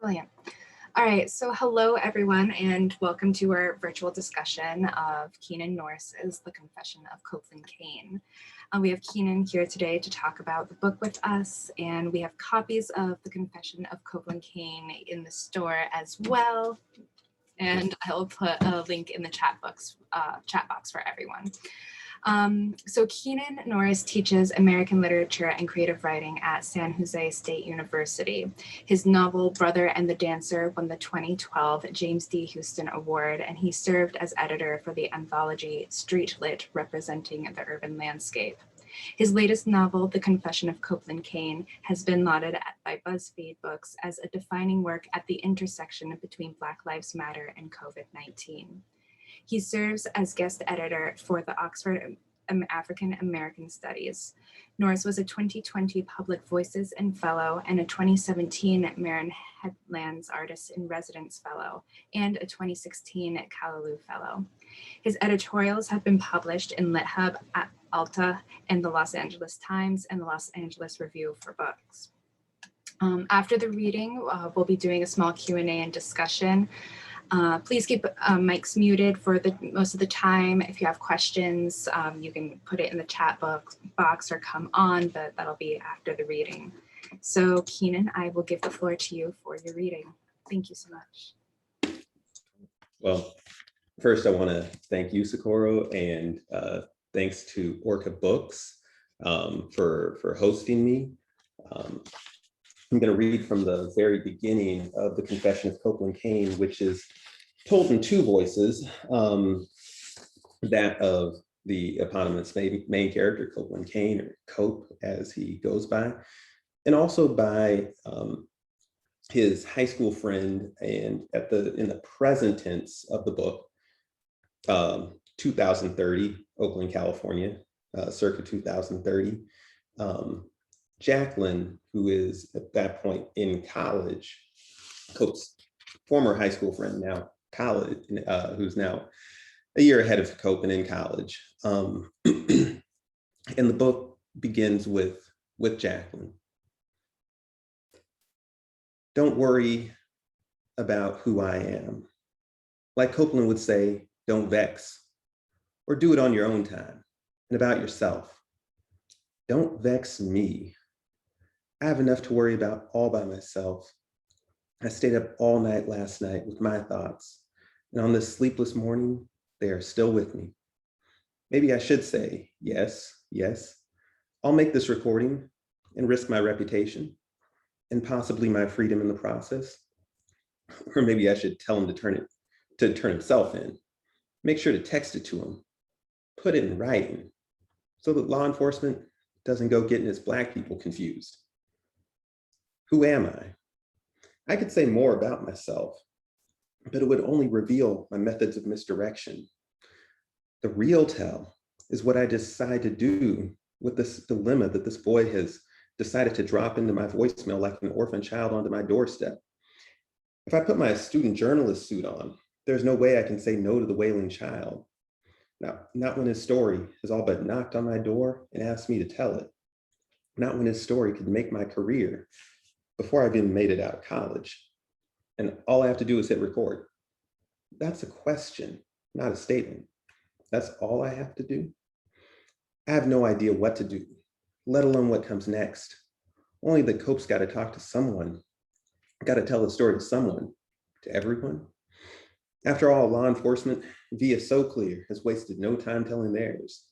Brilliant. All right, so hello everyone and welcome to our virtual discussion of Keenan Norris's The Confession of Copeland Cane. We have Keenan here today to talk about the book with us, and we have copies of The Confession of Copeland Cane in the store as well. And I'll put a link in the chat box for everyone. So Keenan Norris teaches American literature and creative writing at San Jose State University. His novel Brother and the Dancer won the 2012 James D. Houston Award, and he served as editor for the anthology Street Lit, Representing the Urban Landscape. His latest novel, The Confession of Copeland Cane, has been lauded by BuzzFeed Books as a defining work at the intersection between Black Lives Matter and COVID-19. He serves as guest editor for the Oxford African American Studies. Norris was a 2020 Public Voices and Fellow and a 2017 Marin Headlands Artist in Residence Fellow and a 2016 Callaloo Fellow. His editorials have been published in LitHub, at Alta, and the Los Angeles Times and the Los Angeles Review for Books. After the reading, we'll be doing a small Q&A and discussion. Please keep mics muted for most of the time. If you have questions, you can put it in the chat box or come on, but that'll be after the reading. So Keenan, I will give the floor to you for your reading. Thank you so much. Well, first I want to thank you, Socorro, and thanks to Orca Books for hosting me. I'm going to read from the very beginning of The Confession of Copeland Cane, which is told in two voices, that of the eponymous main character, Copeland Cane, or Cope as he goes by, and also by his high school friend, and in the present tense of the book, 2030, Oakland, California, circa 2030. Jacqueline, who is at that point in college, Cope's former high school friend, now college, who's now a year ahead of Cope and in college. And the book begins with Jacqueline. Don't worry about who I am. Like Copeland would say, don't vex, or do it on your own time, and about yourself. Don't vex me. I have enough to worry about all by myself. I stayed up all night last night with my thoughts, and on this sleepless morning, they are still with me. Maybe I should say, yes, I'll make this recording and risk my reputation and possibly my freedom in the process. Or maybe I should tell him to turn himself in. Make sure to text it to him, put it in writing, so that law enforcement doesn't go getting his Black people confused. Who am I? I could say more about myself, but it would only reveal my methods of misdirection. The real tell is what I decide to do with this dilemma that this boy has decided to drop into my voicemail like an orphan child onto my doorstep. If I put my student journalist suit on, there's no way I can say no to the wailing child. Now, not when his story has all but knocked on my door and asked me to tell it. Not when his story could make my career before I've even made it out of college. And all I have to do is hit record. That's a question, not a statement. That's all I have to do. I have no idea what to do, let alone what comes next. Only the Cope's got to talk to someone, got to tell the story to someone, to everyone. After all, law enforcement via Soclear has wasted no time telling theirs.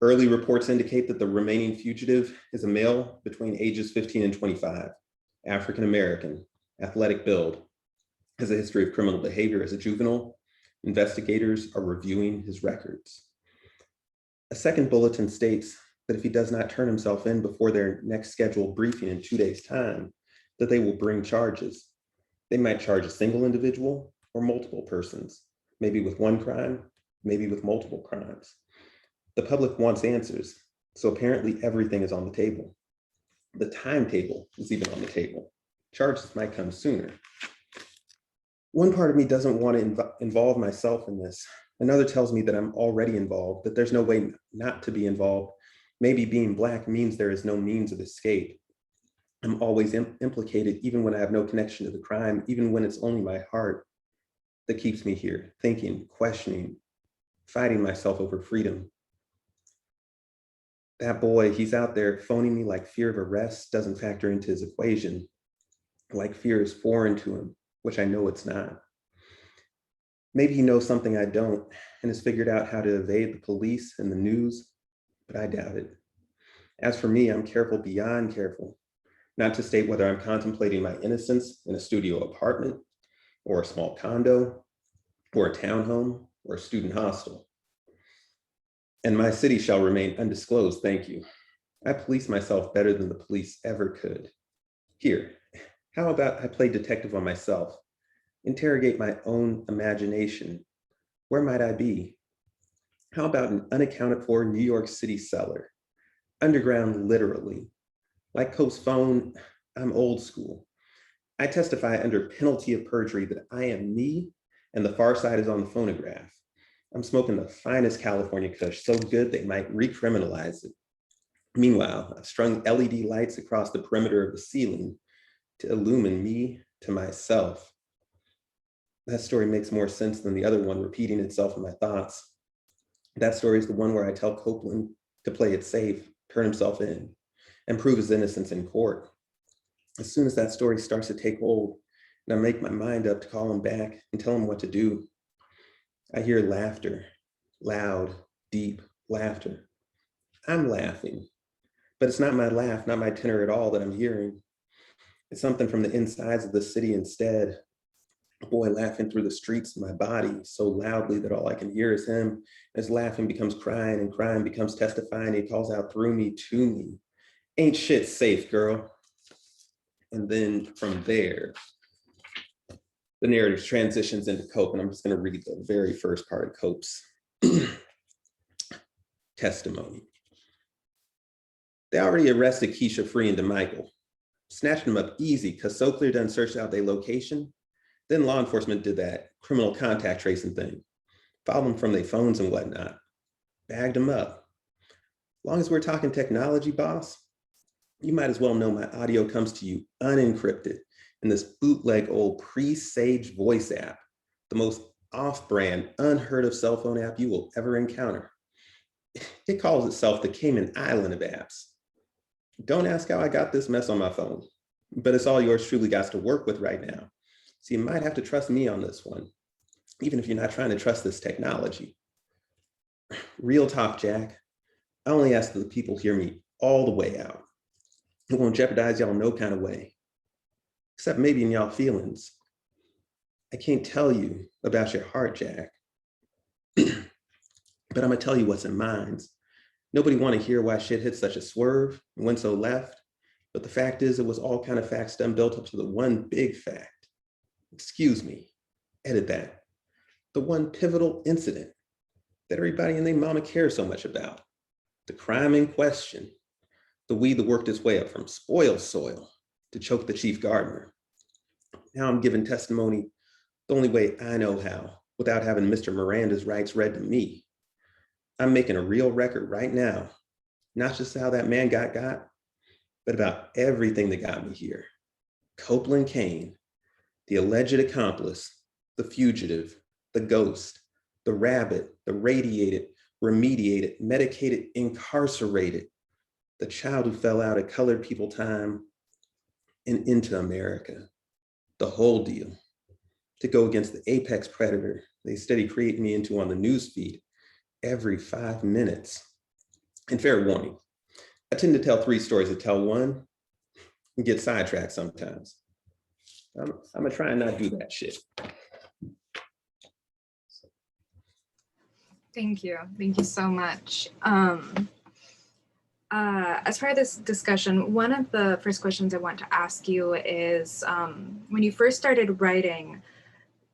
Early reports indicate that the remaining fugitive is a male between ages 15 and 25, African-American, athletic build, has a history of criminal behavior as a juvenile. Investigators are reviewing his records. A second bulletin states that if he does not turn himself in before their next scheduled briefing in 2 days' time, that they will bring charges. They might charge a single individual or multiple persons, maybe with one crime, maybe with multiple crimes. The public wants answers, so apparently everything is on the table. The timetable is even on the table. Charges might come sooner. One part of me doesn't want to involve myself in this. Another tells me that I'm already involved, that there's no way not to be involved. Maybe being Black means there is no means of escape. I'm always implicated, even when I have no connection to the crime, even when it's only my heart that keeps me here, thinking, questioning, fighting myself over freedom. That boy, he's out there phoning me like fear of arrest doesn't factor into his equation, like fear is foreign to him, which I know it's not. Maybe he knows something I don't and has figured out how to evade the police and the news, but I doubt it. As for me, I'm careful beyond careful, not to state whether I'm contemplating my innocence in a studio apartment or a small condo or a townhome or a student hostel. And my city shall remain undisclosed, thank you. I police myself better than the police ever could. Here, how about I play detective on myself, interrogate my own imagination? Where might I be? How about an unaccounted for New York City cellar? Underground, literally. Like Cope's phone, I'm old school. I testify under penalty of perjury that I am me and the far side is on the phonograph. I'm smoking the finest California kush, so good they might recriminalize it. Meanwhile, I've strung LED lights across the perimeter of the ceiling to illumine me to myself. That story makes more sense than the other one repeating itself in my thoughts. That story is the one where I tell Copeland to play it safe, turn himself in, and prove his innocence in court. As soon as that story starts to take hold, and I make my mind up to call him back and tell him what to do, I hear laughter, loud, deep laughter. I'm laughing, but it's not my laugh, not my tenor at all that I'm hearing. It's something from the insides of the city instead. A boy laughing through the streets of my body so loudly that all I can hear is him. His laughing becomes crying and crying becomes testifying. He calls out through me to me. Ain't shit safe, girl. And then from there, the narrative transitions into Cope, and I'm just going to read the very first part of Cope's testimony. They already arrested Keisha Free and DeMichael, snatched them up easy because Soclear done searched out their location. Then law enforcement did that criminal contact tracing thing, followed them from their phones and whatnot, bagged them up. As long as we're talking technology, boss, you might as well know my audio comes to you unencrypted in this bootleg old pre-Sage voice app, the most off-brand, unheard of cell phone app you will ever encounter. It calls itself the Cayman Island of apps. Don't ask how I got this mess on my phone, but it's all yours truly got to work with right now. So you might have to trust me on this one, even if you're not trying to trust this technology. Real talk, Jack. I only ask that the people hear me all the way out. It won't jeopardize y'all no kind of way, except maybe in y'all feelings. I can't tell you about your heart, Jack, but I'm gonna tell you what's in mine. Nobody want to hear why shit hit such a swerve and went so left, but the fact is it was all kind of facts done built up to the one big fact. Excuse me, edit that. The one pivotal incident that everybody and their mama cares so much about. The crime in question. The weed that worked its way up from spoiled soil to choke the chief gardener. Now I'm giving testimony the only way I know how, without having Mr. Miranda's rights read to me. I'm making a real record right now, not just how that man got, but about everything that got me here. Copeland Cane, the alleged accomplice, the fugitive, the ghost, the rabbit, the radiated, remediated, medicated, incarcerated, the child who fell out of colored people time and into America, the whole deal. To go against the apex predator they steady creating me into on the news feed every 5 minutes. And fair warning, I tend to tell 3 stories to tell one and get sidetracked sometimes. I'm gonna try and not do that shit. Thank you so much. As part of this discussion, one of the first questions I want to ask you is, when you first started writing,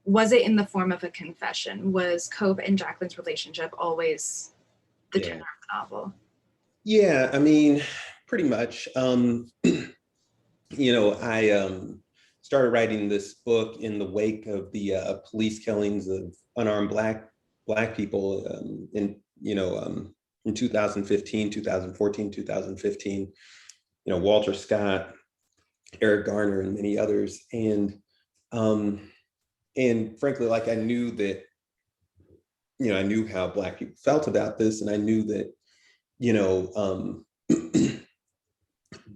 was it in the form of a confession? Was Cope and Jacqueline's relationship always the tenor of the novel? Yeah, I mean, pretty much. I started writing this book in the wake of the police killings of unarmed Black people in 2015, 2014, 2015. Walter Scott, Eric Garner and many others. And frankly, like I knew that, I knew how Black people felt about this, and I knew that,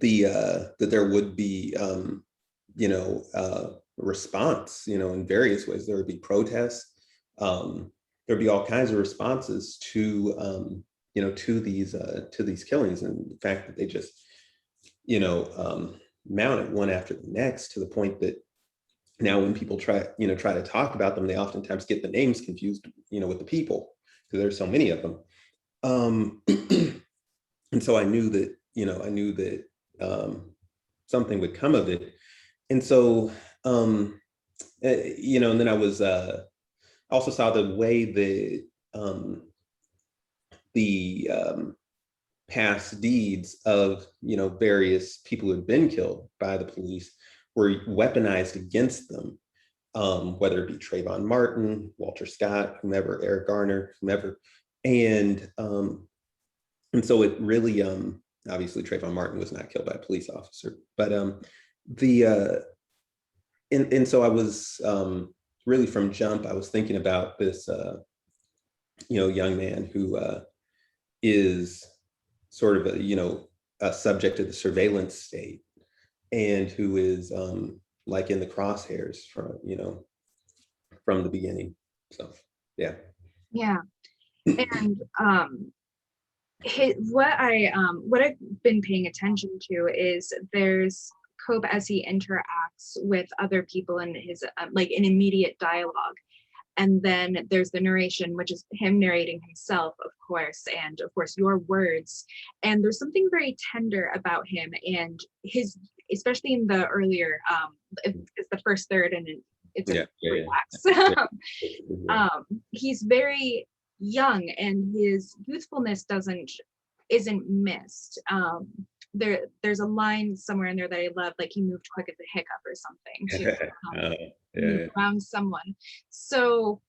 that there would be, response, in various ways. There would be protests. There'd be all kinds of responses to, to these killings, and the fact that they just, mounted one after the next, to the point that now when people try to talk about them, they oftentimes get the names confused, with the people, because there's so many of them. And so I knew that something would come of it. And so, and then I also saw the way that the past deeds of, various people who had been killed by the police were weaponized against them, whether it be Trayvon Martin, Walter Scott, whomever, Eric Garner, whomever. And so it really, obviously Trayvon Martin was not killed by a police officer, but and so I was really from jump, I was thinking about this, young man who is sort of a subject of the surveillance state, and who is like in the crosshairs from the beginning. So yeah. Yeah. And what I've been paying attention to is there's Cope as he interacts with other people in his like an immediate dialogue. And then there's the narration, which is him narrating himself, of course, and of course your words. And there's something very tender about him and his, especially in the earlier, it's the first third, and it's a relax. He's very young, and his youthfulness isn't missed. There's a line somewhere in there that I love, like he moved quick as a hiccup or something to move around someone. So,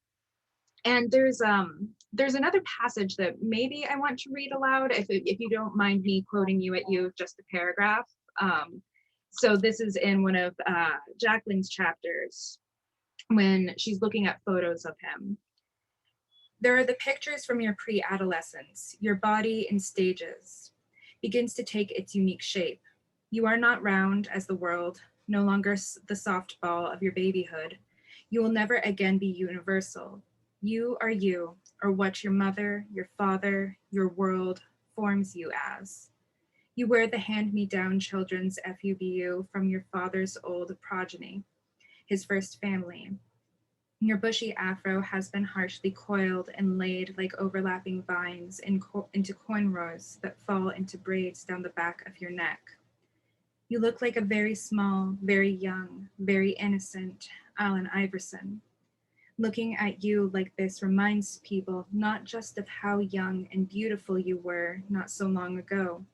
and there's another passage that maybe I want to read aloud, if you don't mind me quoting you just a paragraph. So this is in one of Jacqueline's chapters when she's looking at photos of him. There are the pictures from your pre-adolescence, your body in stages, begins to take its unique shape. You are not round as the world, no longer the soft ball of your babyhood. You will never again be universal. You, or what your mother, your father, your world forms you as. You wear the hand-me-down children's FUBU from your father's old progeny, his first family. Your bushy afro has been harshly coiled and laid like overlapping vines into cornrows that fall into braids down the back of your neck. You look like a very small, very young, very innocent Allen Iverson. Looking at you like this reminds people not just of how young and beautiful you were not so long ago.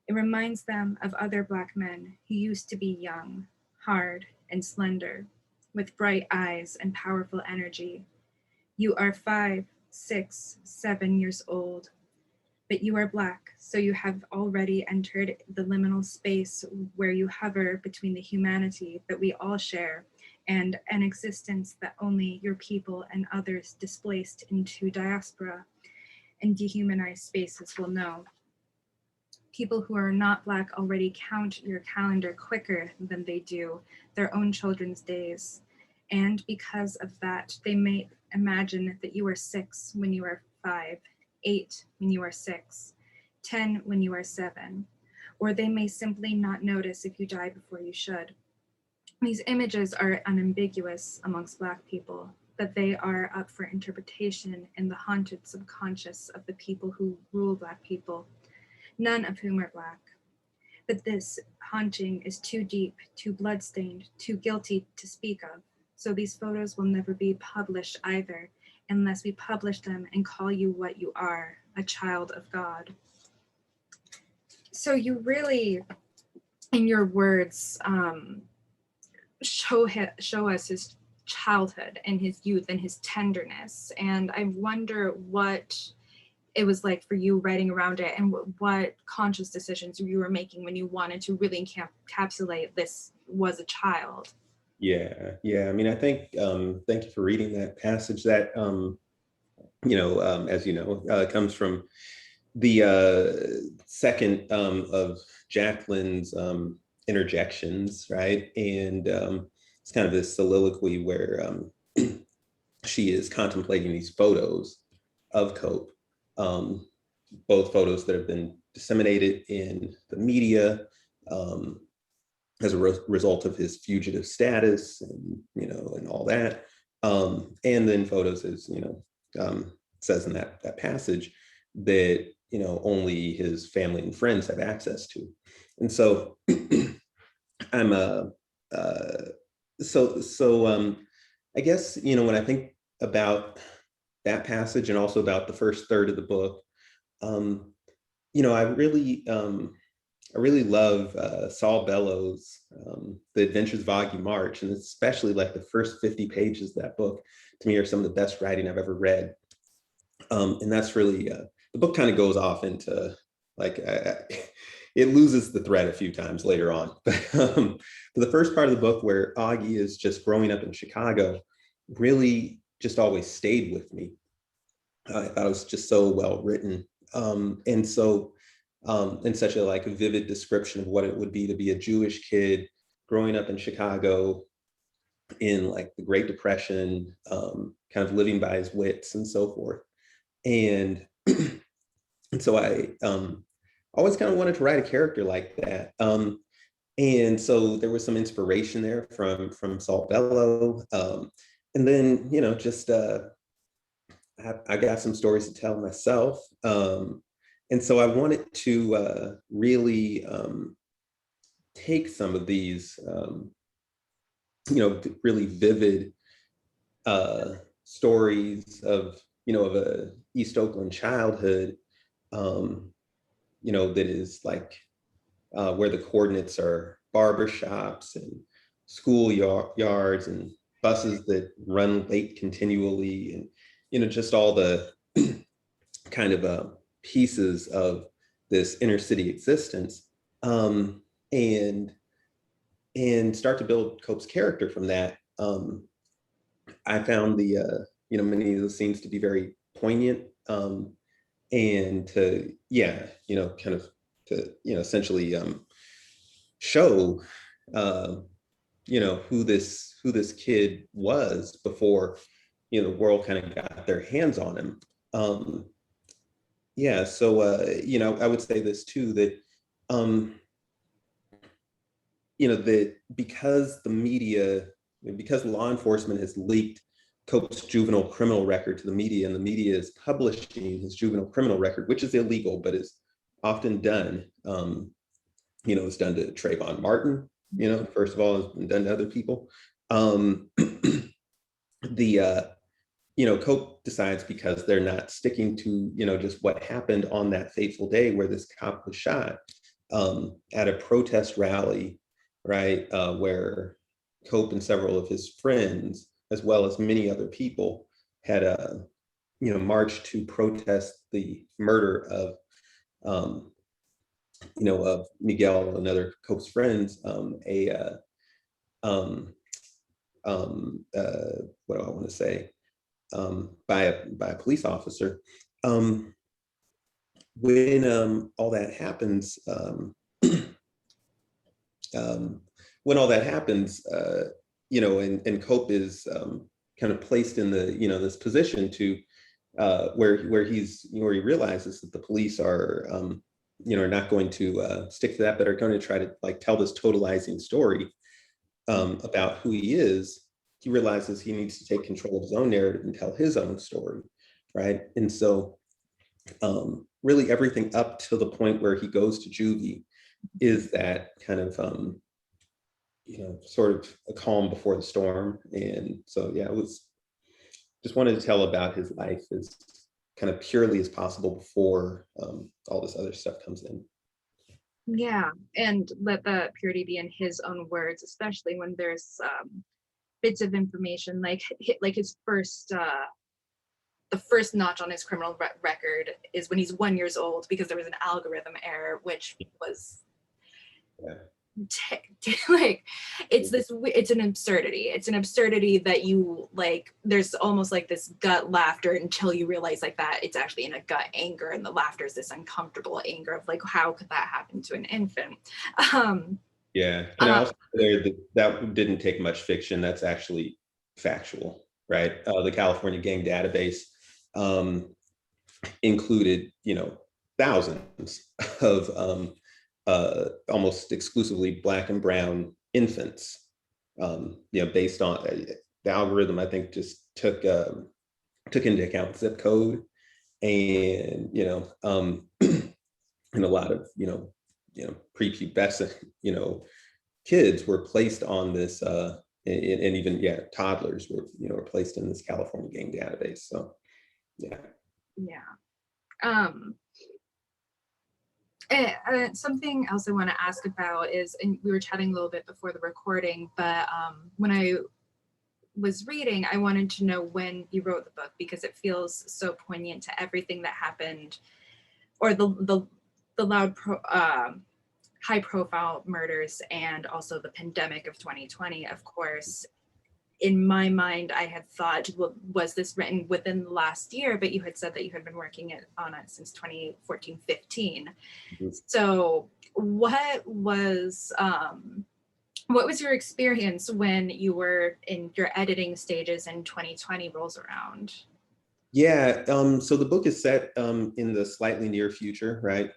It reminds them of other Black men who used to be young, hard, and slender, with bright eyes and powerful energy. You are 5, 6, 7 years old, but you are Black, so you have already entered the liminal space where you hover between the humanity that we all share and an existence that only your people and others displaced into diaspora and dehumanized spaces will know. People who are not Black already count your calendar quicker than they do their own children's days. And because of that, they may imagine that you are 6 when you are 5, 8 when you are 6, 10 when you are 7, or they may simply not notice if you die before you should. These images are unambiguous amongst Black people, but they are up for interpretation in the haunted subconscious of the people who rule Black people, none of whom are Black. But this haunting is too deep, too bloodstained, too guilty to speak of. So these photos will never be published either, unless we publish them and call you what you are, a child of God. So you really, in your words, show us his childhood and his youth and his tenderness. And I wonder what it was like for you writing around it, and what conscious decisions you were making when you wanted to really encapsulate this was a child. Yeah, yeah. I mean, I think, thank you for reading that passage. That, as you know, comes from the second of Jacqueline's interjections, right? And it's kind of this soliloquy where she is contemplating these photos of Cope, um, both photos that have been disseminated in the media, as a result of his fugitive status, and all that, and then photos, as says in that passage, that only his family and friends have access to. And so I'm I guess when I think about that passage and also about the first third of the book, um, I really love Saul Bellows' The Adventures of Augie March, and especially like the first 50 pages of that book, to me, are some of the best writing I've ever read. And that's really, the book kind of goes off into like, it loses the thread a few times later on. But for the first part of the book, where Augie is just growing up in Chicago, really just always stayed with me. I thought it was just so well written. And so, in such a like a vivid description of what it would be to be a Jewish kid growing up in Chicago in like the Great Depression, kind of living by his wits and so forth. And, and so I always kind of wanted to write a character like that. And so there was some inspiration there from Saul Bellow. And then, just I got some stories to tell myself. And so I wanted to really take some of these, really vivid stories of a East Oakland childhood, that is like where the coordinates are barbershops and school yards and buses that run late continually, and just all the kind of pieces of this inner city existence, and start to build Cope's character from that. I found the many of the scenes to be very poignant, and to kind of to essentially show who this kid was before the world kind of got their hands on him. So I would say this too, that that because the media, because law enforcement has leaked Cope's juvenile criminal record to the media, and the media is publishing his juvenile criminal record, which is illegal, but is often done. It's done to Trayvon Martin, first of all, has been done to other people. Cope decides, because they're not sticking to, just what happened on that fateful day where this cop was shot, at a protest rally, right, where Cope and several of his friends, as well as many other people, had marched to protest the murder of of Miguel and other Cope's friends, what do I want to say, by a police officer. When all that happens, when all that happens, and Cope is kind of placed in the this position to where he realizes that the police are are not going to stick to that, but are going to try to like tell this totalizing story about who he is. He realizes he needs to take control of his own narrative and tell his own story, right? And so really everything up to the point where he goes to juvie is that kind of sort of a calm before the storm. And so it was just wanted to tell about his life as kind of purely as possible before all this other stuff comes in. Yeah, and let the purity be in his own words, especially when there's bits of information like his first the first notch on his criminal record is when he's 1 year old because there was an algorithm error, which was like, it's an absurdity that you like, there's almost like this gut laughter until you realize like that it's actually in a gut anger, and the laughter is this uncomfortable anger of like, how could that happen to an infant? Yeah, and I also that didn't take much fiction. That's actually factual, right? The California Gang Database included, thousands of almost exclusively Black and brown infants, based on the algorithm. I think just took into account zip code and and a lot of prepubescent kids were placed on this and even toddlers were placed in this California Gang Database. So and something else I want to ask about is, and we were chatting a little bit before the recording, but when I was reading, I wanted to know when you wrote the book, because it feels so poignant to everything that happened, or the loud high profile murders, and also the pandemic of 2020, of course. In my mind, I had thought, well, was this written within the last year? But you had said that you had been working on it since 2014, 15. Mm-hmm. So what was your experience when you were in your editing stages and 2020 rolls around? Yeah, so the book is set in the slightly near future, right?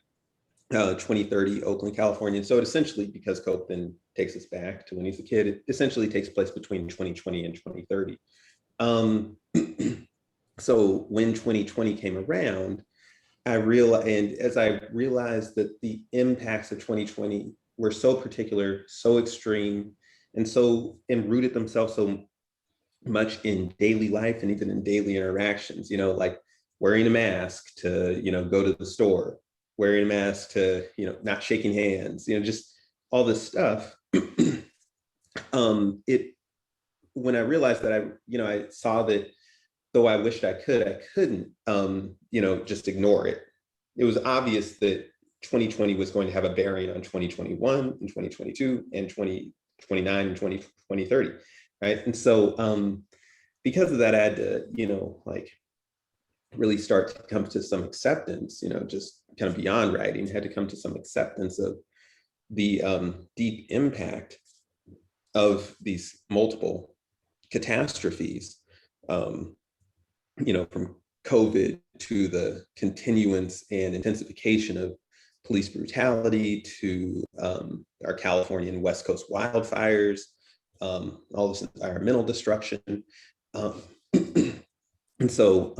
2030, Oakland, California. So it essentially, because Copeland takes us back to when he's a kid, it essentially takes place between 2020 and 2030. So when 2020 came around, as I realized that the impacts of 2020 were so particular, so extreme, and rooted themselves so much in daily life and even in daily interactions, like wearing a mask to, go to the store, wearing a mask to, not shaking hands, just all this stuff. When I realized that I saw that though I wished I couldn't, just ignore it. It was obvious that 2020 was going to have a bearing on 2021 and 2022 and 2029 and 2030, right? And so because of that, I had to, really start to come to some acceptance, just kind of beyond writing, had to come to some acceptance of the deep impact of these multiple catastrophes, from COVID to the continuance and intensification of police brutality to our California and West Coast wildfires, all this environmental destruction. And so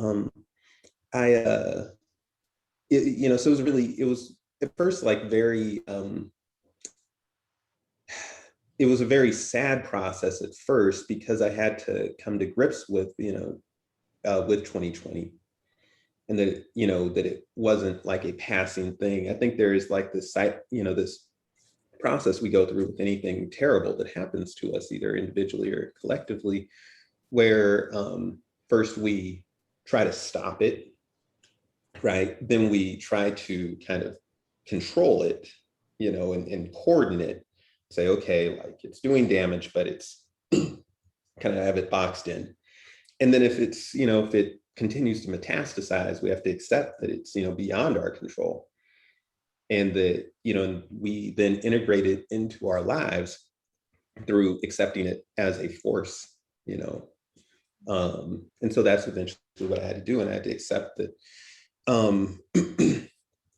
so it was at first like very, it was a very sad process at first, because I had to come to grips with, with 2020, and that, that it wasn't like a passing thing. I think there is like this, this process we go through with anything terrible that happens to us, either individually or collectively, where first we try to stop it, right? Then we try to kind of control it, and cordon it, say, okay, like it's doing damage, but it's kind of have it boxed in. And then if it's, if it continues to metastasize, we have to accept that it's, beyond our control. And that, we then integrate it into our lives through accepting it as a force, and so that's eventually what I had to do. And I had to accept that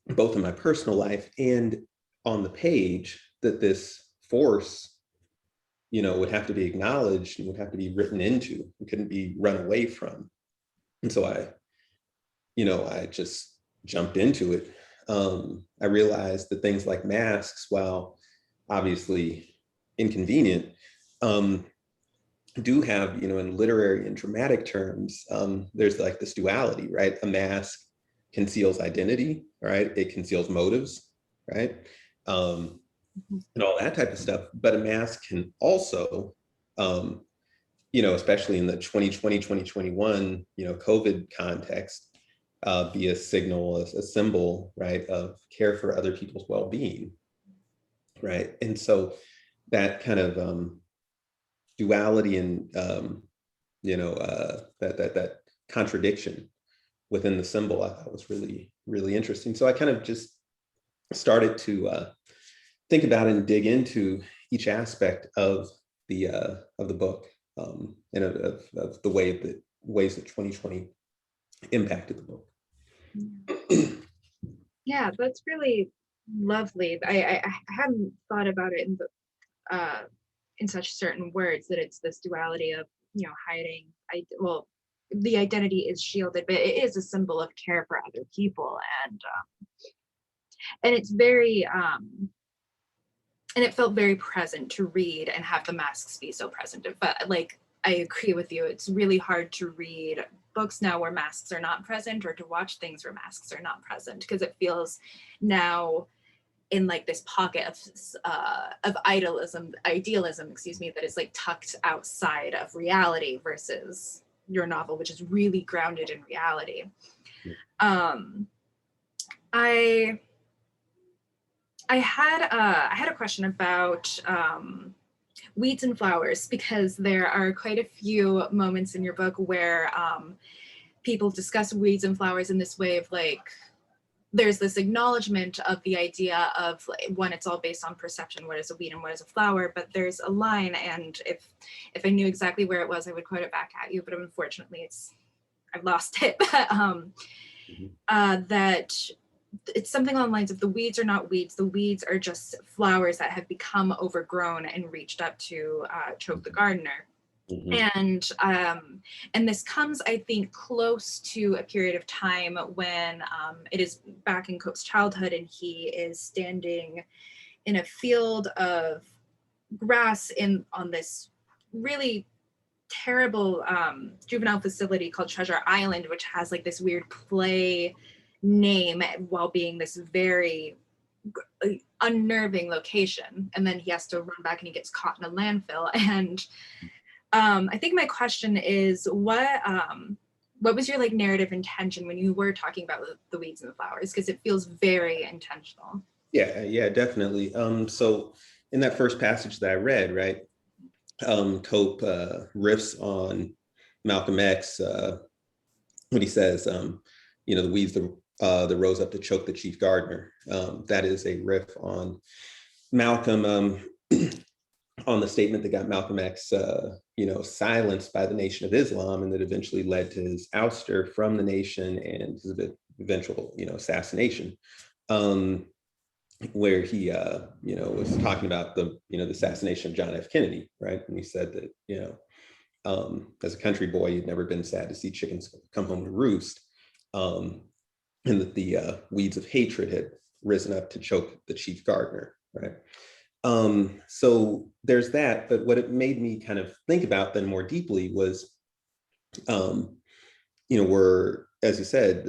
both in my personal life and on the page, that this force, would have to be acknowledged and would have to be written into. It couldn't be run away from. And so I just jumped into it. I realized that things like masks, while obviously inconvenient, do have, in literary and dramatic terms, there's like this duality, right? A mask conceals identity, right? It conceals motives, right? And all that type of stuff. But a mask can also, especially in the 2020, 2021, COVID context, be a signal, a symbol, right, of care for other people's well-being, right? And so that kind of duality and, that contradiction within the symbol, I thought was really, really interesting. So I kind of just started to think about and dig into each aspect of the book, and of the ways that 2020 impacted the book. Yeah, that's really lovely. I hadn't thought about it in such certain words, that it's this duality of hiding. The identity is shielded, but it is a symbol of care for other people, and it's very and it felt very present to read and have the masks be so present. But like, I agree with you, it's really hard to read books now where masks are not present, or to watch things where masks are not present, because it feels now in like this pocket of idealism, that is like tucked outside of reality, versus your novel, which is really grounded in reality. I had a question about weeds and flowers, because there are quite a few moments in your book where people discuss weeds and flowers in this way of like, there's this acknowledgement of the idea of like, one, it's all based on perception, what is a weed and what is a flower, but there's a line, and if I knew exactly where it was, I would quote it back at you, but unfortunately I've lost it. That it's something along the lines of, the weeds are not weeds, the weeds are just flowers that have become overgrown and reached up to choke the gardener. And this comes, I think, close to a period of time when it is back in Cope's childhood, and he is standing in a field of grass on this really terrible juvenile facility called Treasure Island, which has like this weird play name while being this very unnerving location. And then he has to run back and he gets caught in a landfill. And I think my question is, what was your like narrative intention when you were talking about the weeds and the flowers? Because it feels very intentional. Yeah, definitely. So in that first passage that I read, right, Cope riffs on Malcolm X when he says, the weeds that rose up to choke the chief gardener. That is a riff on Malcolm, on the statement that got Malcolm X, silenced by the Nation of Islam, and that eventually led to his ouster from the nation and his eventual, assassination, where he, was talking about the assassination of John F. Kennedy, right? And he said that, as a country boy, he'd never been sad to see chickens come home to roost, and that the weeds of hatred had risen up to choke the chief gardener, right? So there's that, but what it made me kind of think about then more deeply was, we're, as you said,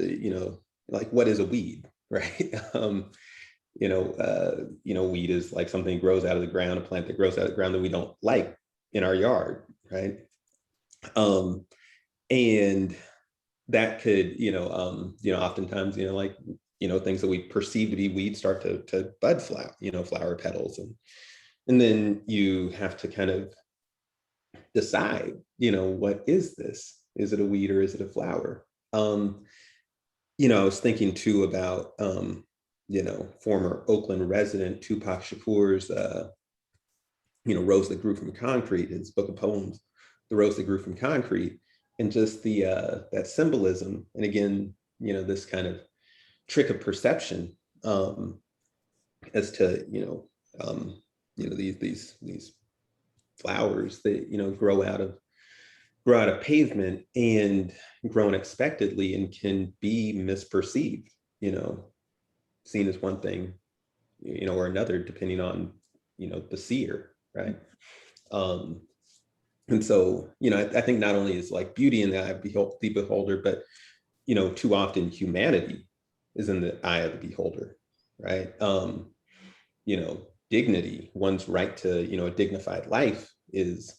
like, what is a weed, right? Weed is like something that grows out of the ground, a plant that grows out of the ground that we don't like in our yard, right? And that could, oftentimes, things that we perceive to be weeds start to bud flower petals. And then you have to kind of decide, what is this? Is it a weed or is it a flower? I was thinking too about, former Oakland resident Tupac Shakur's, Rose That Grew From Concrete, his book of poems, The Rose That Grew From Concrete, and just that symbolism. And again, this kind of trick of perception, as to these flowers that grow out of pavement and grow unexpectedly and can be misperceived, seen as one thing, or another, depending on the seer, right? And so I think not only is like beauty in the eye of the beholder, but too often humanity is in the eye of the beholder, right? Dignity, one's right to a dignified life is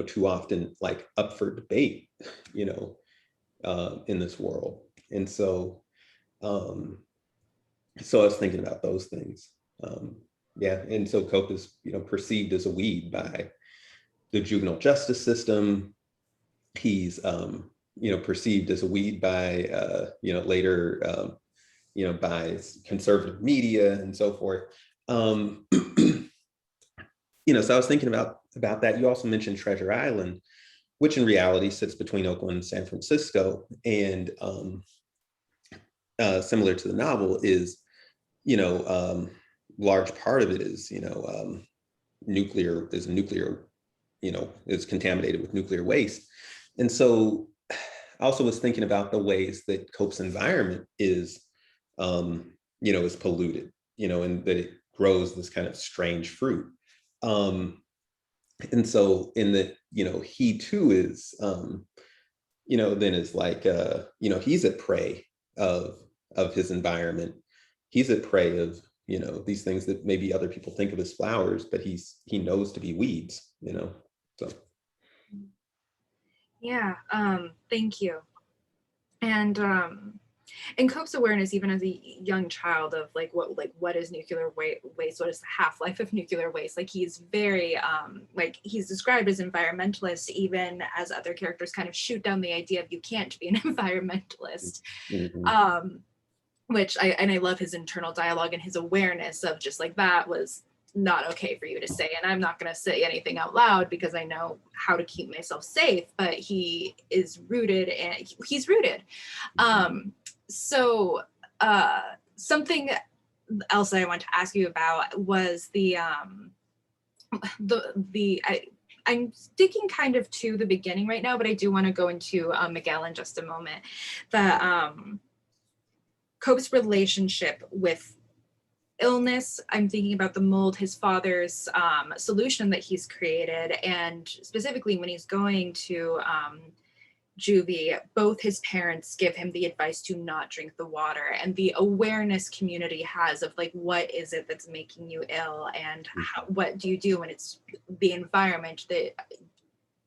too often like up for debate, in this world. And so, so I was thinking about those things. Yeah, and so cope is, perceived as a weed by the juvenile justice system. He's, perceived as a weed by, later, by conservative media and so forth. So I was thinking about that. You also mentioned Treasure Island, which in reality sits between Oakland and San Francisco, and similar to the novel is, large part of it is, nuclear, is contaminated with nuclear waste. And so I also was thinking about the ways that Cope's environment is, is polluted, and that it grows this kind of strange fruit. And so in the, he too is, then is like, he's at prey of his environment. He's at prey of, these things that maybe other people think of as flowers, but he knows to be weeds, so. Yeah, thank you. And Cope's awareness, even as a young child, of what is nuclear waste, what is the half-life of nuclear waste, he's very he's described as environmentalist, even as other characters kind of shoot down the idea of you can't be an environmentalist. Mm-hmm. Which I love his internal dialogue and his awareness of just that was not okay for you to say, and I'm not going to say anything out loud because I know how to keep myself safe, but he is rooted, and he's rooted. So something else I want to ask you about was I'm sticking kind of to the beginning right now, but I do want to go into Miguel in just a moment. Cope's relationship with illness. I'm thinking about the mold, his father's solution that he's created, and specifically when he's going to juvie, both his parents give him the advice to not drink the water, and the awareness community has of what is it that's making you ill, and what do you do when it's the environment that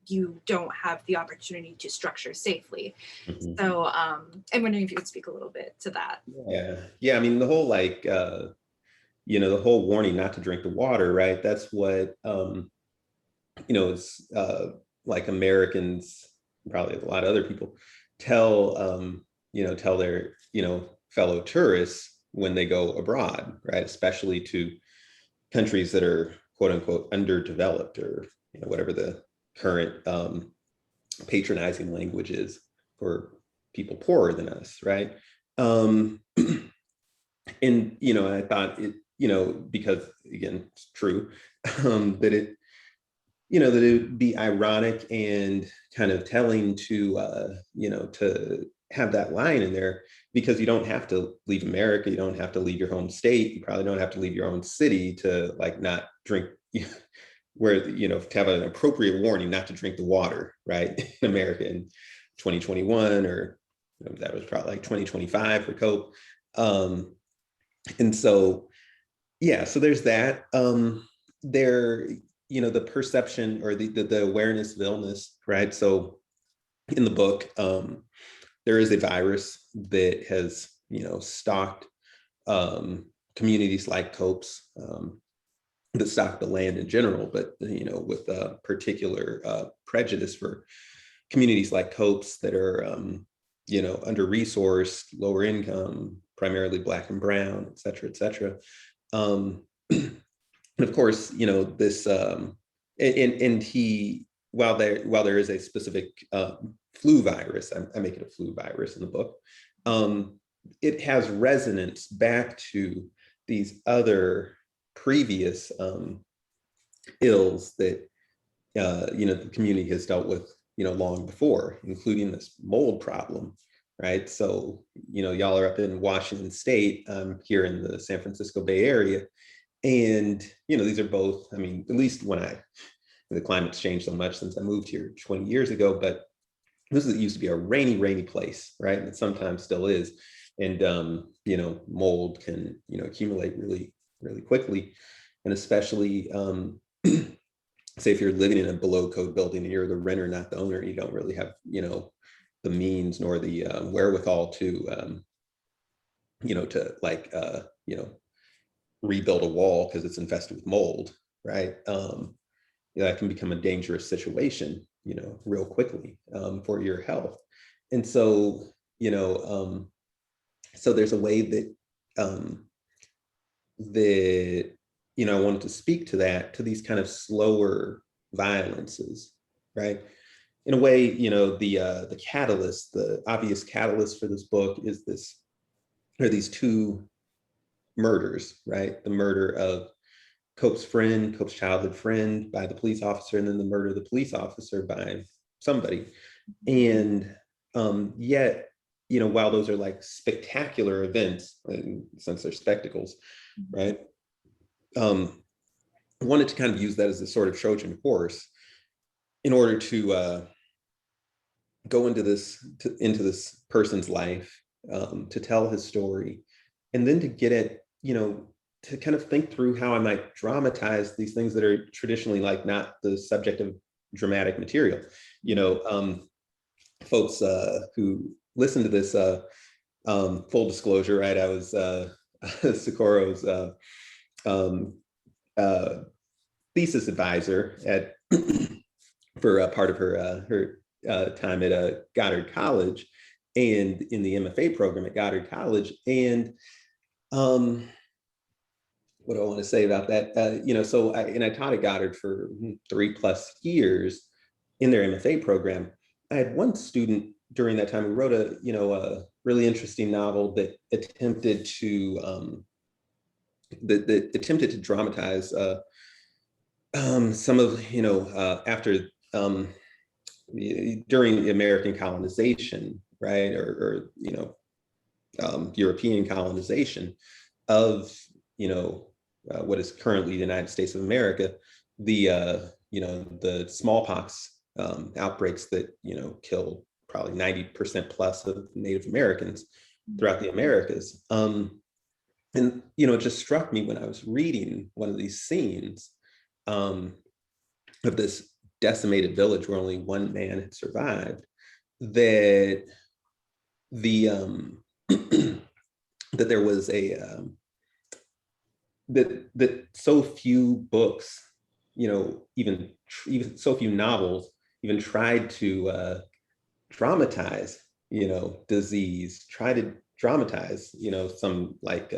you don't have the opportunity to structure safely. Mm-hmm. So I'm wondering if you could speak a little bit to that. Yeah. I mean, the whole the whole warning not to drink the water, right? That's what it's Americans, probably a lot of other people, tell their fellow tourists when they go abroad, right? Especially to countries that are quote unquote underdeveloped, or whatever the current patronizing language is for people poorer than us, right? And I thought it, because again, it's true, that it would be ironic and kind of telling to to have that line in there, because you don't have to leave America, you don't have to leave your home state, you probably don't have to leave your own city to not drink, where to have an appropriate warning not to drink the water, right? In America in 2021, or that was probably 2025 for Cope. And so so there's that. There, the perception or the awareness of illness, right? So in the book, there is a virus that has stalked communities like Cope's, that stock the land in general, but with a particular prejudice for communities like Cope's that are under-resourced, lower income, primarily Black and brown, et cetera, et cetera. And of course, this and he, while there is a specific flu virus, I make it a flu virus in the book, it has resonance back to these other previous ills that the community has dealt with long before, including this mold problem, right? So y'all are up in Washington State, here in the San Francisco Bay Area, and these are both, I mean, at least the climate's changed so much since I moved here 20 years ago, but this used to be a rainy place, right? And it sometimes still is, and mold can accumulate really quickly, and especially say if you're living in a below code building and you're the renter, not the owner, you don't really have, the means nor the wherewithal to, to like, rebuild a wall because it's infested with mold, right? That can become a dangerous situation, real quickly for your health. And so, so there's a way that I wanted to speak to that, to these kind of slower violences, right? In a way, the catalyst, the obvious catalyst for this book are these two murders, right? The murder of Cope's childhood friend by the police officer, and then the murder of the police officer by somebody. And yet, while those are like spectacular events, since they're spectacles, right? I wanted to kind of use that as a sort of Trojan horse in order to go into this person's life, to tell his story, and then to get at, to kind of think through how I might dramatize these things that are traditionally like not the subject of dramatic material. Folks who listen to this, full disclosure, right? I was Socorro's thesis advisor for part of her time at Goddard College, and in the MFA program at Goddard College. And what do I want to say about that? So I taught at Goddard for 3+ years in their MFA program. I had one student during that time who wrote a really interesting novel that attempted to dramatize some of, after during the American colonization, right, or European colonization of what is currently the United States of America, the smallpox outbreaks that killed probably 90% plus of Native Americans throughout the Americas. And it just struck me when I was reading one of these scenes of this decimated village where only one man had survived, that the that there was a that so few books, even so few novels even tried to dramatize, disease, try to dramatize, some like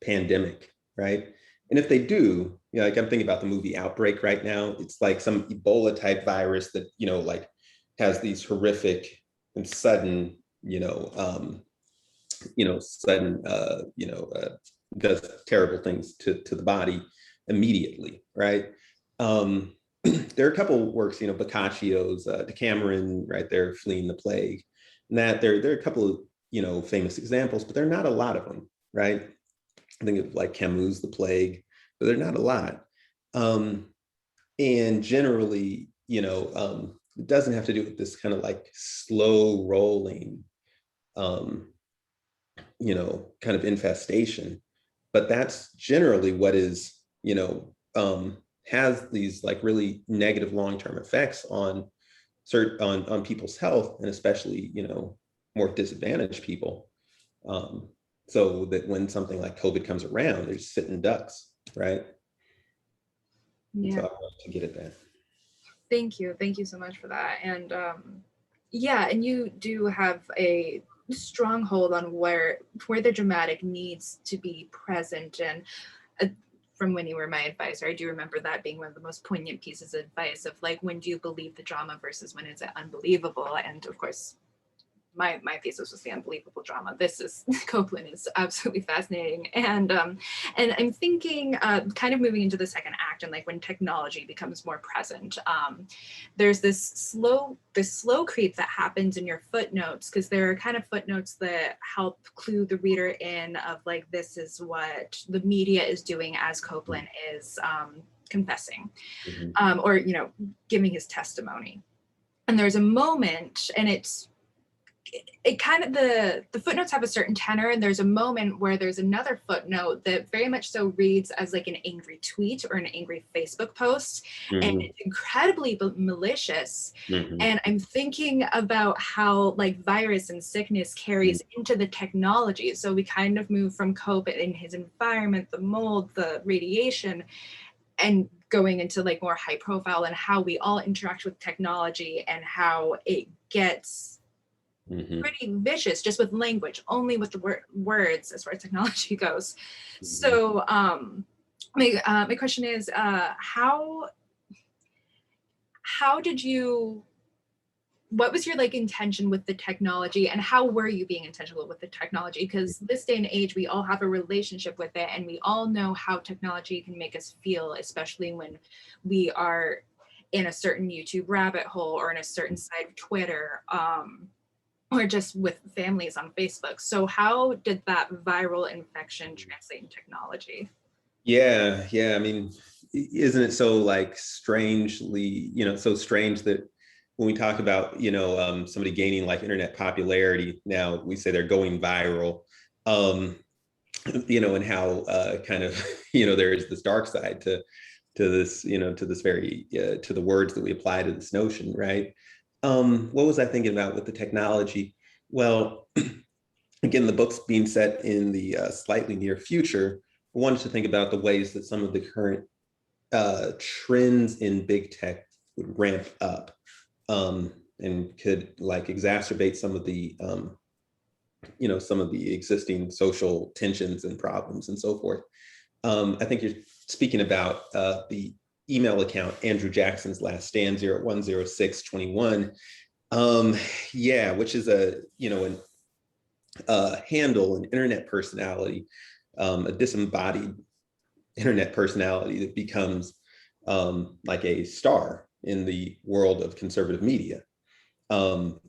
pandemic, right? And if they do, like I'm thinking about the movie Outbreak right now, it's like some Ebola type virus that, like has these horrific and sudden, does terrible things to the body immediately, right? There are a couple of works, Boccaccio's Decameron, right there, Fleeing the Plague, and that there are a couple of, famous examples, but there are not a lot of them, right? I think of like Camus' The Plague, but they're not a lot. And generally, it doesn't have to do with this kind of like slow rolling, kind of infestation, but that's generally what is, has these like really negative long-term effects on people's health, and especially, more disadvantaged people. So that when something like COVID comes around, they're just sitting ducks, right? Yeah. So I want to get at that. Thank you so much for that. And yeah, and you do have a stronghold on where the dramatic needs to be present. And from when you were my advisor, I do remember that being one of the most poignant pieces of advice of like, when do you believe the drama versus when is it unbelievable? And of course, my thesis was the unbelievable drama. This is Copeland is absolutely fascinating. And I'm thinking kind of moving into the second act, and like when technology becomes more present, there's this slow creep that happens in your footnotes, because there are kind of footnotes that help clue the reader in of like, this is what the media is doing as Copeland is confessing, or giving his testimony. And there's a moment, and it's it kind of, the footnotes have a certain tenor, and there's a moment where there's another footnote that very much so reads as like an angry tweet or an angry Facebook post, and it's incredibly malicious. And I'm thinking about how like virus and sickness carries into the technology. So we kind of move from Cope in his environment, the mold, the radiation, and going into like more high profile and how we all interact with technology and how it gets pretty vicious just with language, only with the words as far as technology goes. So my question is, how did you, what was your like intention with the technology, and how were you being intentional with the technology? Because this day and age, we all have a relationship with it, and we all know how technology can make us feel, especially when we are in a certain YouTube rabbit hole or in a certain side of Twitter, or just with families on Facebook. So how did that viral infection translate in technology? Yeah. I mean, isn't it so like strangely, so strange that when we talk about, somebody gaining like internet popularity, now we say they're going viral, and how kind of, there is this dark side to this, to this very, to the words that we apply to this notion, right? What was I thinking about with the technology? Well, again, the book's being set in the slightly near future. I wanted to think about the ways that some of the current trends in big tech would ramp up, and could like exacerbate some of the, some of the existing social tensions and problems and so forth. I think you're speaking about the email account, Andrew Jackson's Last Stand 010621. Which is a, handle, an internet personality, a disembodied internet personality that becomes like a star in the world of conservative media. And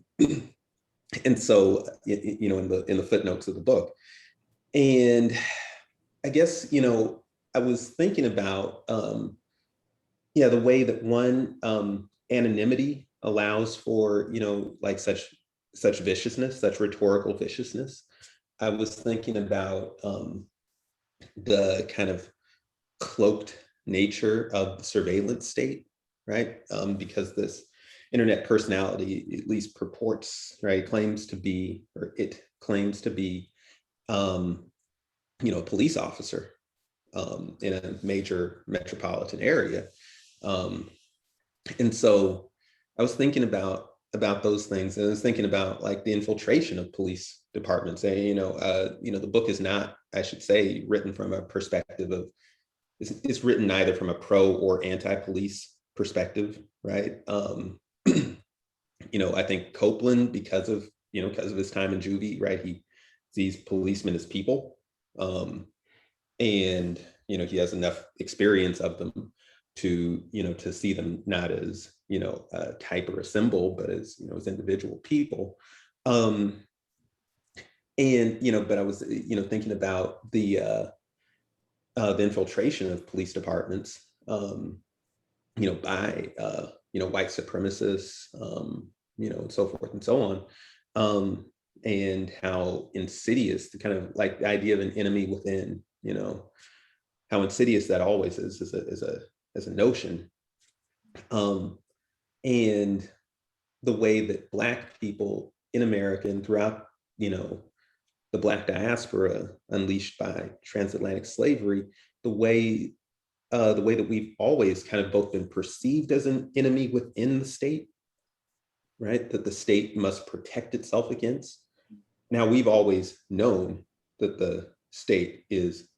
so, in the footnotes of the book. And I guess, I was thinking about, the way that one, anonymity allows for, like such viciousness, such rhetorical viciousness. I was thinking about the kind of cloaked nature of the surveillance state, right? Because this internet personality at least purports, right, claims to be a police officer in a major metropolitan area. And so I was thinking about those things, and I was thinking about like the infiltration of police departments. And the book is not, I should say, written from a perspective of, it's written neither from a pro or anti-police perspective, right? I think Copeland, because of his time in juvie, right, he sees policemen as people, and he has enough experience of them to to see them not as a type or a symbol, but as as individual people. And but I was thinking about the infiltration of police departments, by white supremacists, and so forth and so on, and how insidious the kind of like the idea of an enemy within, how insidious that always is as a notion, and the way that Black people in America and throughout the Black diaspora unleashed by transatlantic slavery, the way that we've always kind of both been perceived as an enemy within the state, right? That the state must protect itself against. Now, we've always known that the state is,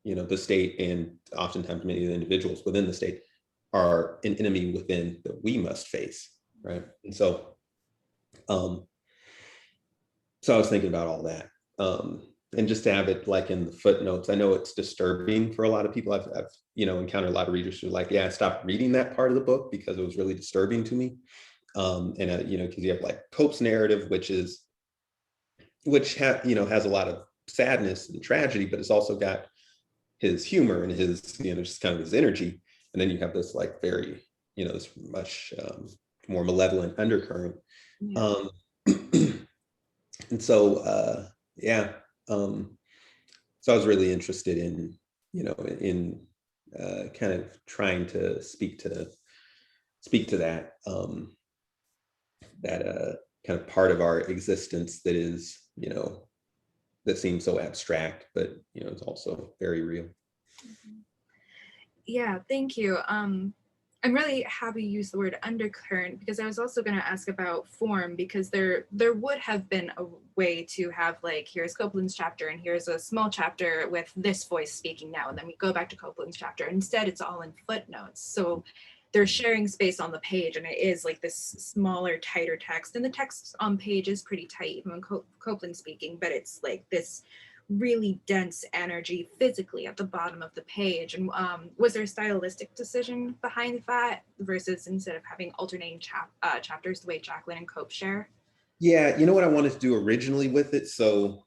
the state, and oftentimes many of the individuals within the state are an enemy within that we must face, right? And so, so I was thinking about all that. And just to have it like in the footnotes, I know it's disturbing for a lot of people. I've encountered a lot of readers who are like, yeah, I stopped reading that part of the book because it was really disturbing to me. And because you have like Cope's narrative, which has a lot of sadness and tragedy, but it's also got his humor and his, just kind of his energy. And then you have this like very, this much more malevolent undercurrent. Yeah. And so, yeah, so I was really interested in, in kind of trying to speak to that, kind of part of our existence that is, that seems so abstract, but, it's also very real. Yeah, thank you. I'm really happy you used the word undercurrent, because I was also going to ask about form, because there would have been a way to have, like, here's Copeland's chapter and here's a small chapter with this voice speaking now, and then we go back to Copeland's chapter. Instead, it's all in footnotes. So they're sharing space on the page, and it is like this smaller, tighter text. And the text on page is pretty tight, even when Copeland's speaking, but it's like this really dense energy physically at the bottom of the page. And was there a stylistic decision behind that versus instead of having alternating chapters the way Jacqueline and Cope share? Yeah, you know what I wanted to do originally with it? So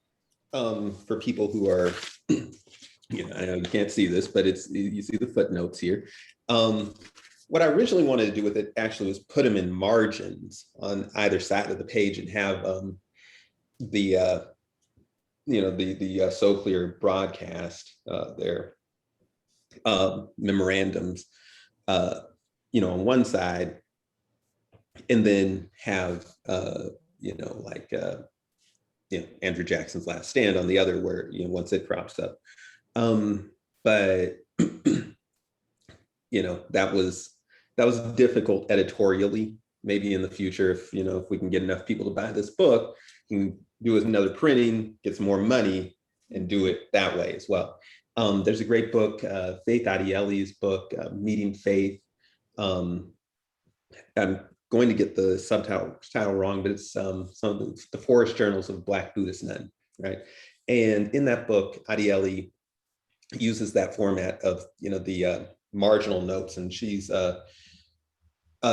for people who are, I know you can't see this, but you see the footnotes here. What I originally wanted to do with it actually was put them in margins on either side of the page and have the Soclear broadcast, their memorandums, on one side, and then have Andrew Jackson's Last Stand on the other, where once it crops up. But that was difficult editorially. Maybe in the future, if we can get enough people to buy this book, we can do another printing, get some more money, and do it that way as well. There's a great book, Faith Adieli's book, Meeting Faith. I'm going to get the subtitle wrong, but it's some of the Forest Journals of Black Buddhist Nun, right? And in that book, Adieli uses that format of the marginal notes, and she's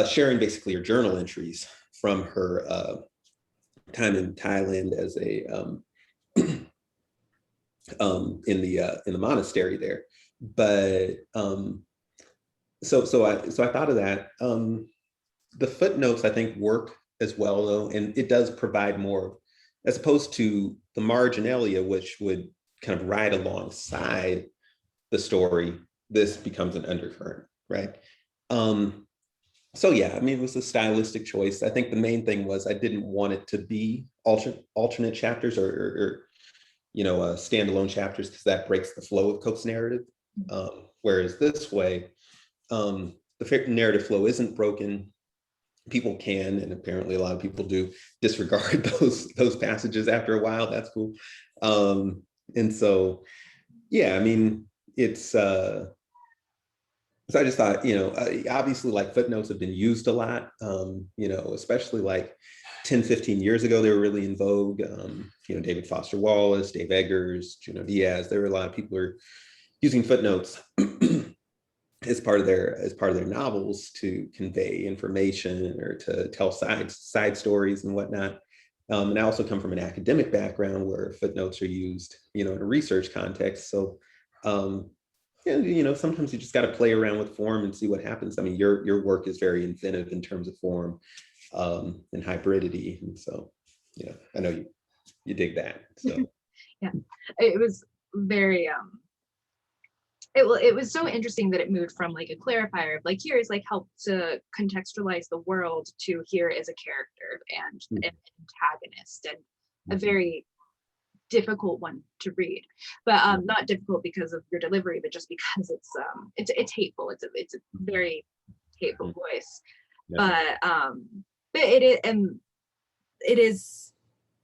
sharing basically her journal entries from her time in Thailand as a in the monastery there. But so I thought of that. The footnotes I think work as well though, and it does provide more, as opposed to the marginalia, which would kind of ride alongside the story. This becomes an undercurrent, right? So yeah, I mean, it was a stylistic choice. I think the main thing was I didn't want it to be alternate chapters or standalone chapters, because that breaks the flow of Cope's narrative. Whereas this way, the narrative flow isn't broken. People can, and apparently a lot of people do, disregard those passages after a while. That's cool. And so, yeah, I mean, it's so I just thought, obviously, like, footnotes have been used a lot, especially like 10, 15 years ago, they were really in vogue. David Foster Wallace, Dave Eggers, Junot Diaz, there were a lot of people who are using footnotes as part of their novels to convey information or to tell side stories and whatnot. And I also come from an academic background where footnotes are used, in a research context. So, sometimes you just got to play around with form and see what happens. I mean, your work is very inventive in terms of form and hybridity, and so I know you dig that. So Yeah, it was very it was so interesting that it moved from like a clarifier of like, here is like help to contextualize the world, to here is a character and an antagonist, and a very difficult one to read, but not difficult because of your delivery, but just because it's hateful. It's a very hateful voice. Yeah. But it is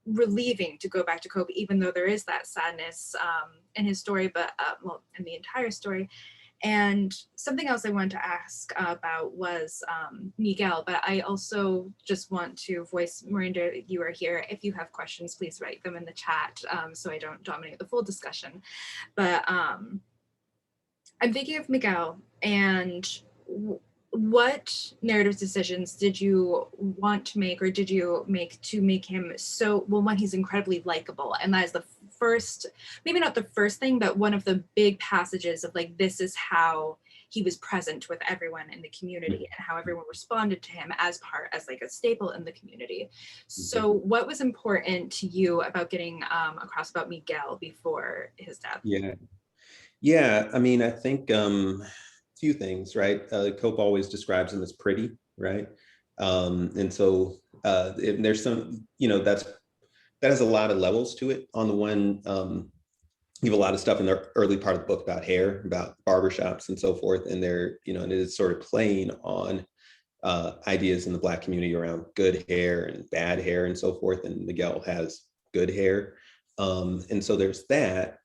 relieving to go back to Cope, even though there is that sadness in his story, but in the entire story. And something else I wanted to ask about was Miguel, but I also just want to voice, Miranda, you are here. If you have questions, please write them in the chat so I don't dominate the full discussion. But I'm thinking of Miguel, and what narrative decisions did you want to make, or did you make to make him so, well, one, he's incredibly likable, and that is the first, maybe not the first thing, but one of the big passages of like, this is how he was present with everyone in the community and how everyone responded to him as like a staple in the community. So what was important to you about getting across about Miguel before his death? Yeah, I mean, I think few things, right? Cope always describes him as pretty, right? And so there's some, that has a lot of levels to it. On the one, you have a lot of stuff in the early part of the book about hair, about barbershops and so forth, and they're, and it is sort of playing on ideas in the Black community around good hair and bad hair and so forth. And Miguel has good hair, and so there's that.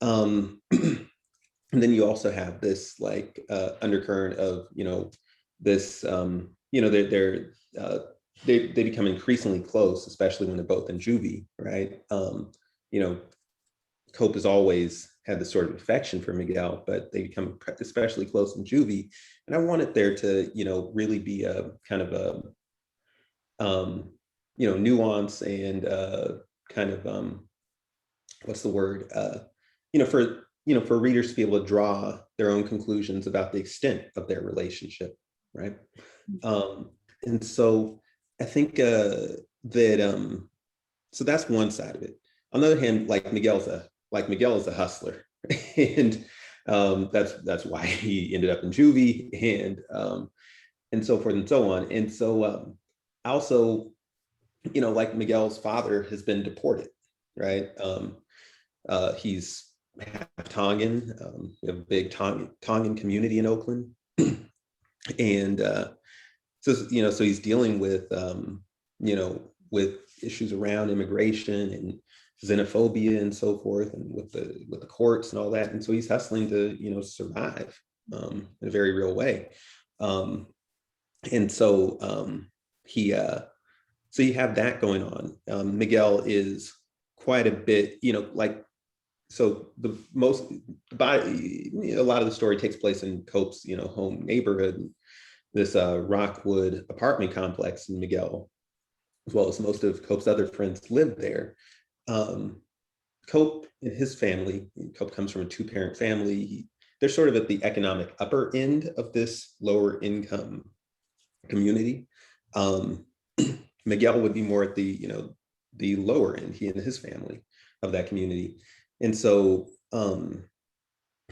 And then you also have this like undercurrent of, this, they become increasingly close, especially when they're both in juvie, right? Cope has always had this sort of affection for Miguel, but they become especially close in juvie. And I wanted there to, really be a kind of a, nuance and kind of, what's the word? For readers to be able to draw their own conclusions about the extent of their relationship, right? And so I think that so that's one side of it. On the other hand, Miguel is a hustler, and that's why he ended up in juvie, and so forth and so on. And so also, Miguel's father has been deported, right? He's half Tongan. We have a big Tongan community in Oakland, and so he's dealing with with issues around immigration and xenophobia and so forth, and with the courts and all that. And so he's hustling to survive in a very real way. And so so you have that going on. Miguel is quite a bit, so a lot of the story takes place in Cope's, home neighborhood, this Rockwood apartment complex, in Miguel, as well as most of Cope's other friends, live there. Cope and his family, Cope comes from a two-parent family. They're sort of at the economic upper end of this lower income community. Miguel would be more at the lower end, he and his family, of that community. And so, so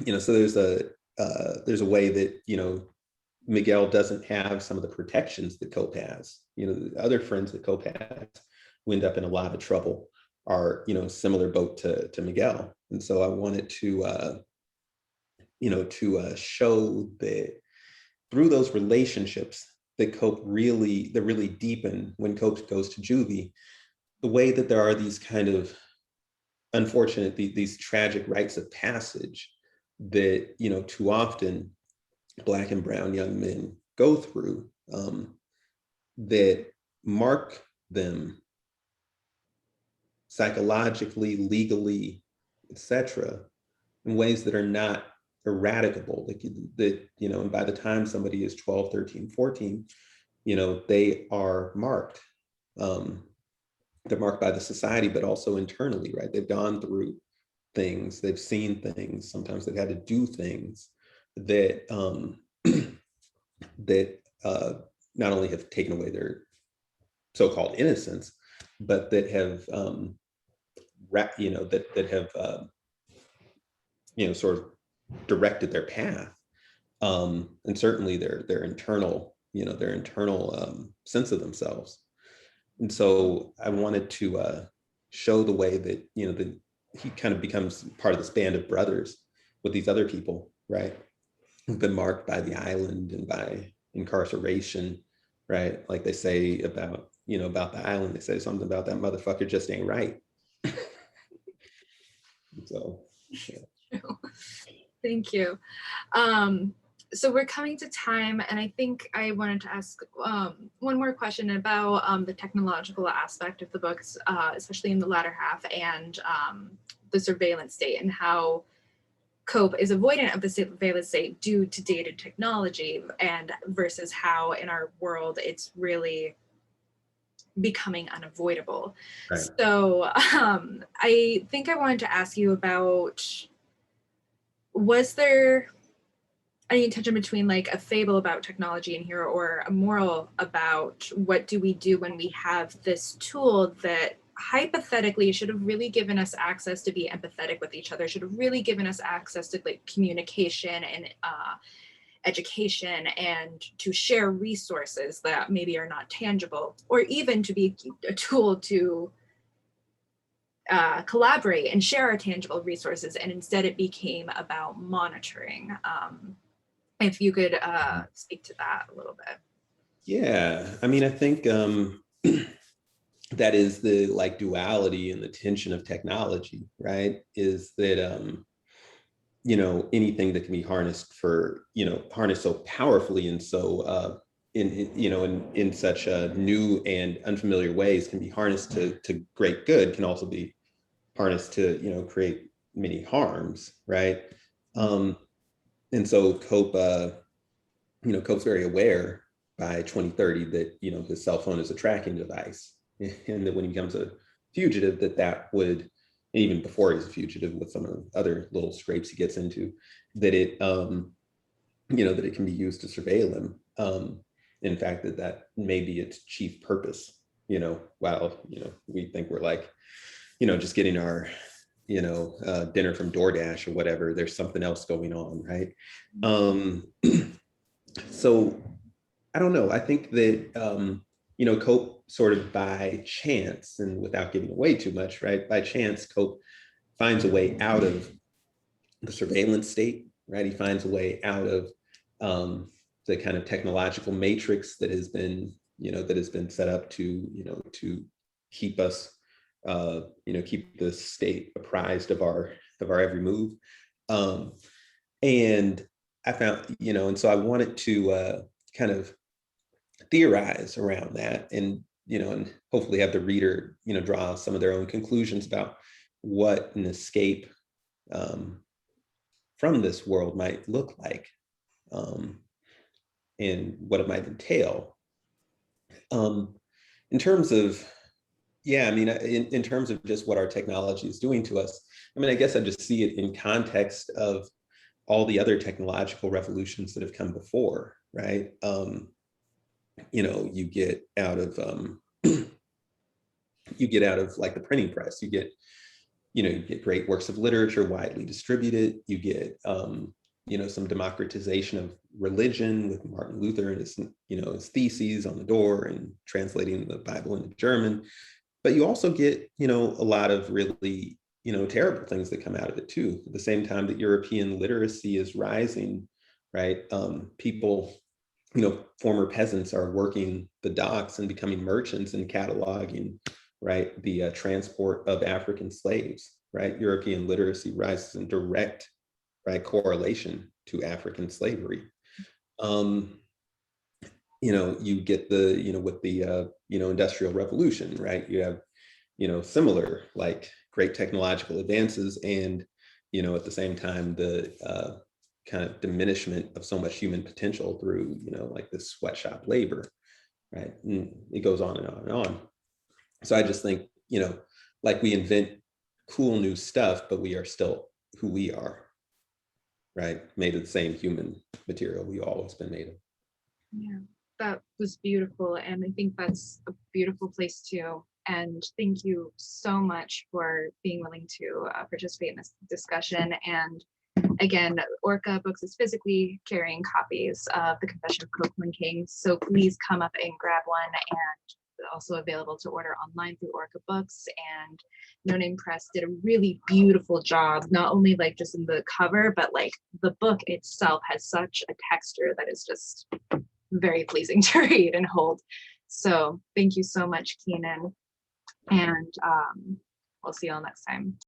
there's a way that, Miguel doesn't have some of the protections that Cope has. The other friends that Cope has who end up in a lot of trouble are, similar boat to Miguel. And so I wanted to, show that through those relationships that really deepen when Cope goes to juvie, the way that there are these kind of unfortunate, these tragic rites of passage that, too often Black and brown young men go through, that mark them psychologically, legally, etc., in ways that are not eradicable, and by the time somebody is 12, 13, 14, they are marked. They're marked by the society, but also internally, right? They've gone through things, they've seen things, sometimes they've had to do things that not only have taken away their so-called innocence, but that have sort of directed their path, and certainly their internal sense of themselves. And so I wanted to show the way that that he kind of becomes part of this band of brothers with these other people, right, who've been marked by the island and by incarceration, right? Like they say about the island, they say something about that motherfucker just ain't right. So yeah. Thank you. So we're coming to time, and I think I wanted to ask one more question about the technological aspect of the books, especially in the latter half, and the surveillance state, and how Cope is avoidant of the surveillance state due to dated technology, and versus how in our world it's really becoming unavoidable. Right. So I think I wanted to ask you about, was there any tension between like a fable about technology in here or a moral about what do we do when we have this tool that hypothetically should have really given us access to be empathetic with each other, should have really given us access to like communication and education and to share resources that maybe are not tangible, or even to be a tool to collaborate and share our tangible resources. And instead it became about monitoring. If you could speak to that a little bit. Yeah, I mean, I think that is the like duality and the tension of technology, right? Is that anything that can be harnessed for, harnessed so powerfully and so in such new and unfamiliar ways can be harnessed to great good, can also be harnessed to create many harms, right? And so Cope's very aware by 2030 that his cell phone is a tracking device, and that when he becomes a fugitive, that would, even before he's a fugitive, with some of the other little scrapes he gets into, that it that it can be used to surveil him. In fact, that may be its chief purpose. While we think we're like just getting our dinner from DoorDash or whatever, there's something else going on, right? So I don't know. I think that Cope sort of by chance, and without giving away too much, right? By chance, Cope finds a way out of the surveillance state, right? He finds a way out of the kind of technological matrix that has been set up to keep us, keep the state apprised of our every move. And I found, and so I wanted to kind of theorize around that, and and hopefully have the reader draw some of their own conclusions about what an escape from this world might look like, and what it might entail. In terms of, in terms of just what our technology is doing to us, I guess I just see it in context of all the other technological revolutions that have come before, right? You get out of like the printing press, you get great works of literature widely distributed, you get some democratization of religion with Martin Luther and his theses on the door and translating the Bible into German. But you also get a lot of really terrible things that come out of it too. At the same time that European literacy is rising, right? People, former peasants are working the docks and becoming merchants and cataloging, right, the transport of African slaves, right? European literacy rises in direct, right, correlation to African slavery. You get the, with the, Industrial Revolution, right? You have, similar like great technological advances, and, at the same time, the kind of diminishment of so much human potential through, like this sweatshop labor, right? And it goes on and on and on. So I just think, like we invent cool new stuff, but we are still who we are, right? Made of the same human material we've always been made of. Yeah, that was beautiful. And I think that's a beautiful place to end. Thank you so much for being willing to participate in this discussion. And again, Orca Books is physically carrying copies of the Confession of Copeland Cane, so please come up and grab one, and also available to order online through Orca Books. And No Name Press did a really beautiful job, not only like just in the cover, but like the book itself has such a texture that is just very pleasing to read and hold. So thank you so much, Keenan, and we'll see you all next time.